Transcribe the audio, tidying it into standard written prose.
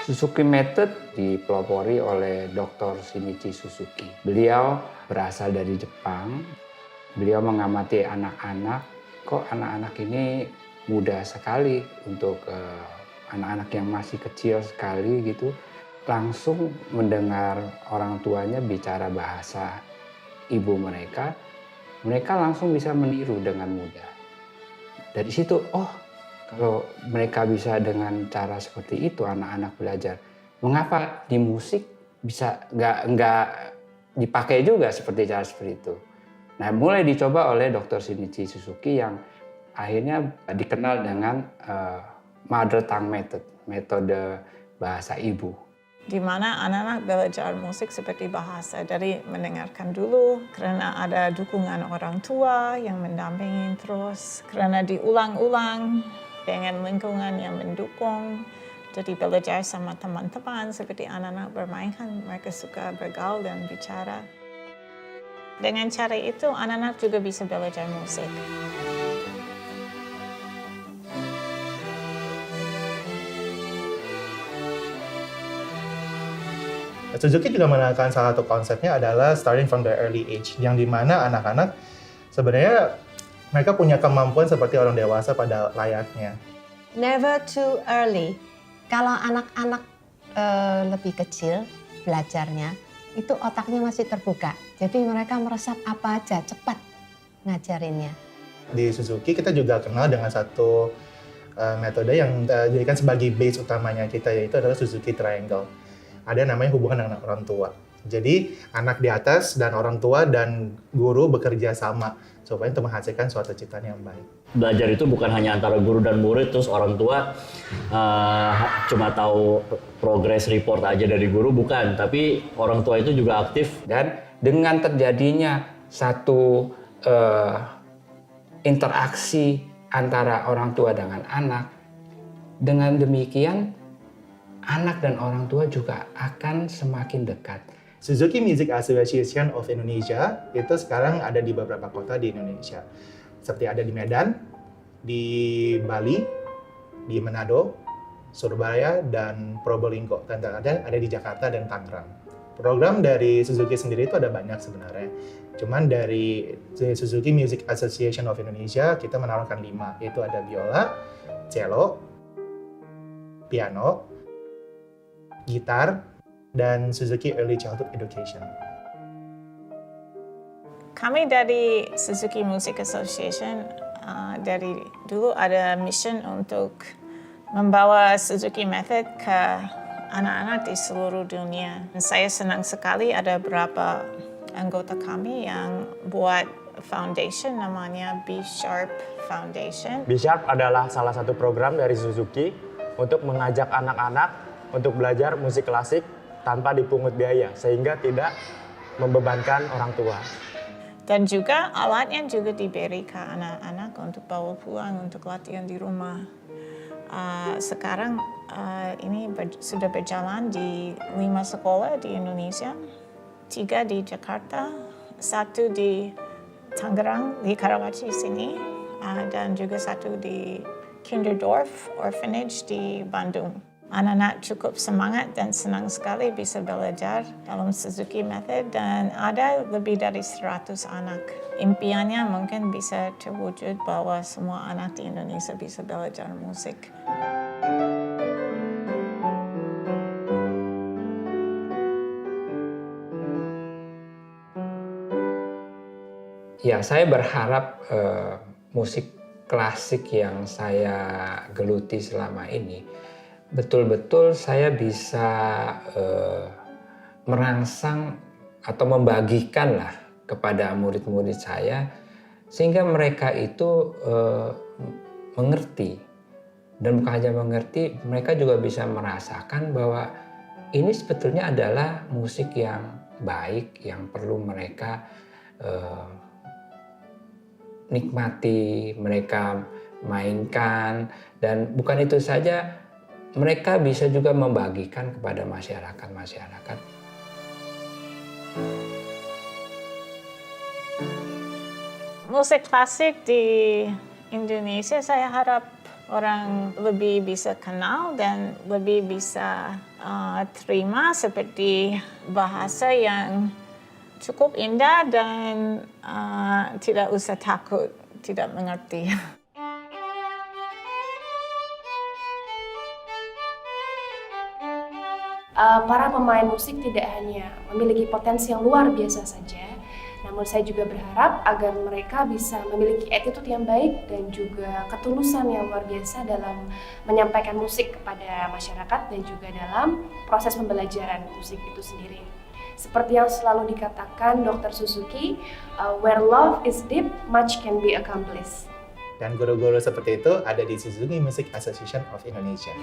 Suzuki Method dipelopori oleh Dr. Shinichi Suzuki. Beliau berasal dari Jepang. Beliau mengamati anak-anak, kok anak-anak ini muda sekali untuk anak-anak yang masih kecil sekali gitu. Langsung mendengar orang tuanya bicara bahasa ibu mereka, mereka langsung bisa meniru dengan mudah. Dari situ, oh kalau mereka bisa dengan cara seperti itu anak-anak belajar, mengapa di musik bisa nggak dipakai juga seperti cara seperti itu? Nah, mulai dicoba oleh Dr. Shinichi Suzuki yang akhirnya dikenal dengan Mother Tongue Method, metode bahasa ibu. Di mana anak-anak belajar musik seperti bahasa dari mendengarkan dulu karena ada dukungan orang tua yang mendampingi terus, karena diulang-ulang dengan lingkungan yang mendukung. Jadi belajar sama teman-teman seperti anak-anak bermain kan mereka suka bergaul dan bicara. Dengan cara itu anak-anak juga bisa belajar musik. Suzuki juga menekankan salah satu konsepnya adalah starting from the early age, yang dimana anak-anak sebenarnya mereka punya kemampuan seperti orang dewasa pada layaknya. Never too early. Kalau anak-anak lebih kecil belajarnya, itu otaknya masih terbuka. Jadi mereka meresap apa aja, cepat ngajarinnya. Di Suzuki kita juga kenal dengan satu metode yang dijadikan sebagai base utamanya kita, yaitu adalah Suzuki Triangle. Ada namanya hubungan dengan orang tua. Jadi anak di atas dan orang tua dan guru bekerja sama supaya untuk menghasilkan suatu ciptaan yang baik. Belajar itu bukan hanya antara guru dan murid, terus orang tua cuma tahu progress report aja dari guru, bukan. Tapi orang tua itu juga aktif. Dan dengan terjadinya satu interaksi antara orang tua dengan anak, dengan demikian anak dan orang tua juga akan semakin dekat. Suzuki Music Association of Indonesia itu sekarang ada di beberapa kota di Indonesia. Seperti ada di Medan, di Bali, di Manado, Surabaya, dan Probolinggo. Dan ada di Jakarta dan Tangerang. Program dari Suzuki sendiri itu ada banyak sebenarnya. Cuman dari Suzuki Music Association of Indonesia kita menawarkan 5, yaitu ada biola, cello, piano, gitar, dan Suzuki Early Childhood Education. Kami dari Suzuki Music Association dari dulu ada mission untuk membawa Suzuki Method ke anak-anak di seluruh dunia. Saya senang sekali ada beberapa anggota kami yang buat foundation namanya B Sharp Foundation. B Sharp adalah salah satu program dari Suzuki untuk mengajak anak-anak untuk belajar musik klasik tanpa dipungut biaya, sehingga tidak membebankan orang tua. Dan juga alatnya juga diberi ke anak-anak untuk bawa pulang untuk latihan di rumah. Sekarang ini sudah berjalan di 5 sekolah di Indonesia, 3 di Jakarta, 1 di Tangerang, di Karawaci sini, dan juga 1 di Kinderdorf Orphanage di Bandung. Anak-anak cukup semangat dan senang sekali bisa belajar dalam Suzuki Method dan ada lebih dari 100 anak. Impiannya mungkin bisa terwujud bahwa semua anak di Indonesia bisa belajar musik. Ya, saya berharap musik klasik yang saya geluti selama ini betul-betul saya bisa merangsang atau membagikan lah kepada murid-murid saya sehingga mereka itu mengerti, dan bukan hanya mengerti, mereka juga bisa merasakan bahwa ini sebetulnya adalah musik yang baik yang perlu mereka nikmati, mereka mainkan, dan bukan itu saja, mereka bisa juga membagikan kepada masyarakat-masyarakat. Musik klasik di Indonesia saya harap orang lebih bisa kenal dan lebih bisa terima seperti bahasa yang cukup indah dan tidak usah takut tidak mengerti. Para pemain musik tidak hanya memiliki potensi yang luar biasa saja, namun saya juga berharap agar mereka bisa memiliki attitude yang baik dan juga ketulusan yang luar biasa dalam menyampaikan musik kepada masyarakat dan juga dalam proses pembelajaran musik itu sendiri. Seperti yang selalu dikatakan Dr. Suzuki, where love is deep, much can be accomplished. Dan guru-guru seperti itu ada di Suzuki Music Association of Indonesia.